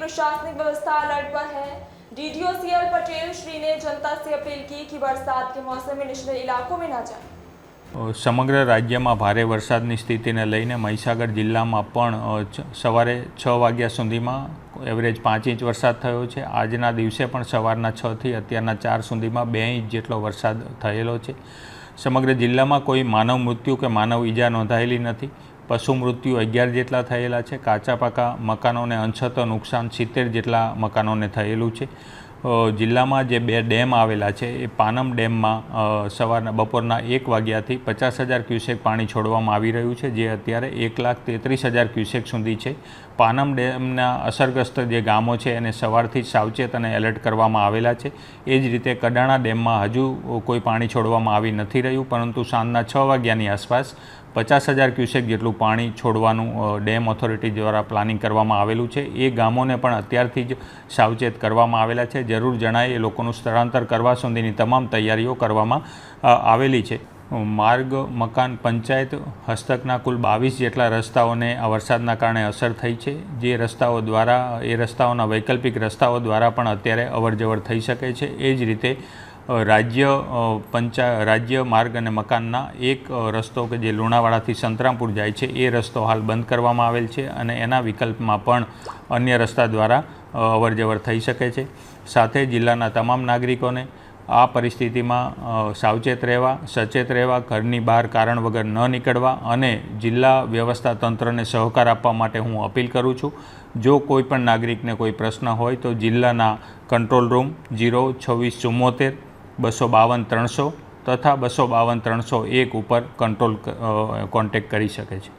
प्रशासनिक व्यवस्था अलर्ट पर है। डीडीओ सीएल पटेल श्री ने जनता से अपील की कि बरसात के मौसम में निचले इलाकों में न जाए। સમગ્ર રાજ્યમાં ભારે વરસાદની સ્થિતિને લઈને મહીસાગર જિલ્લામાં પણ સવારે 6 વાગ્યા સુધીમાં એવરેજ 5 ઇંચ વરસાદ થયો છે। આજના દિવસે પણ સવારના 6 થી અત્યારના 4 સુધીમાં 2 ઇંચ જેટલો વરસાદ થયેલો છે। સમગ્ર જિલ્લામાં કોઈ માનવ મૃત્યુ કે માનવ ઈજા નોંધાયેલી નથી। પશુ મૃત્યુ 11 જેટલા થયેલા છે। કાચા પાકા મકાનોને અંશતઃ નુકસાન 70 જેટલા મકાનોને થયેલું છે। જિલ્લામાં જે 2 ડેમ આવેલા છે એ પાનમ ડેમમાં સવારના બપોરના 1 વાગ્યાથી 50,000 ક્યુસેક પાણી છોડવામાં આવી રહ્યું છે, જે અત્યારે 1,33,000 ક્યુસેક સુધી છે। પાનમ ડેમના અસરગ્રસ્ત જે ગામો છે એને સવારથી સાવચેત અને એલર્ટ કરવામાં આવેલા છે। એ જ રીતે કડાણા ડેમમાં હજુ કોઈ પાણી છોડવામાં આવી નથી રહ્યું, પરંતુ સાંજના 6 વાગ્યાની આસપાસ 50,000 ક્યુસેક જેટલું પાણી છોડવાનું ડેમ ઓથોરિટી દ્વારા પ્લાનિંગ કરવામાં આવેલું છે। એ ગામોને પણ અત્યારથી જ સાવચેત કરવામાં આવેલા છે। જરૂર જણાય એ લોકોનું સ્થળાંતર કરવા સુધીની તમામ તૈયારીઓ કરવામાં આવેલી છે। માર્ગ મકાન પંચાયત હસ્તકના કુલ 22 જેટલા રસ્તાઓને આ વરસાદના કારણે અસર થઈ છે। જે રસ્તાઓ દ્વારા એ રસ્તાઓના વૈકલ્પિક રસ્તાઓ દ્વારા પણ અત્યારે અવરજવર થઈ શકે છે। એ જ રીતે રાજ્ય માર્ગ અને મકાનના એક રસ્તો કે જે લુણાવાડાથી સંતરામપુર જાય છે એ રસ્તો હાલ બંધ કરવામાં આવેલ છે અને એના વિકલ્પમાં પણ અન્ય રસ્તા દ્વારા અવરજવર થઈ શકે છે। સાથે જિલ્લાના તમામ નાગરિકોને આ પરિસ્થિતિમાં સાવચેત રહેવા, સચેત રહેવા, ઘરની બહાર કારણ વગર ન નીકળવા અને જિલ્લા વ્યવસ્થા તંત્રને સહકાર આપવા માટે હું અપીલ કરું છું। જો કોઈ પણ નાગરિકને કોઈ પ્રશ્ન હોય તો જિલ્લાના કંટ્રોલ રૂમ 02674 252 300 તથા 252 301 ઉપર કોન્ટેક્ટ કરી શકે છે।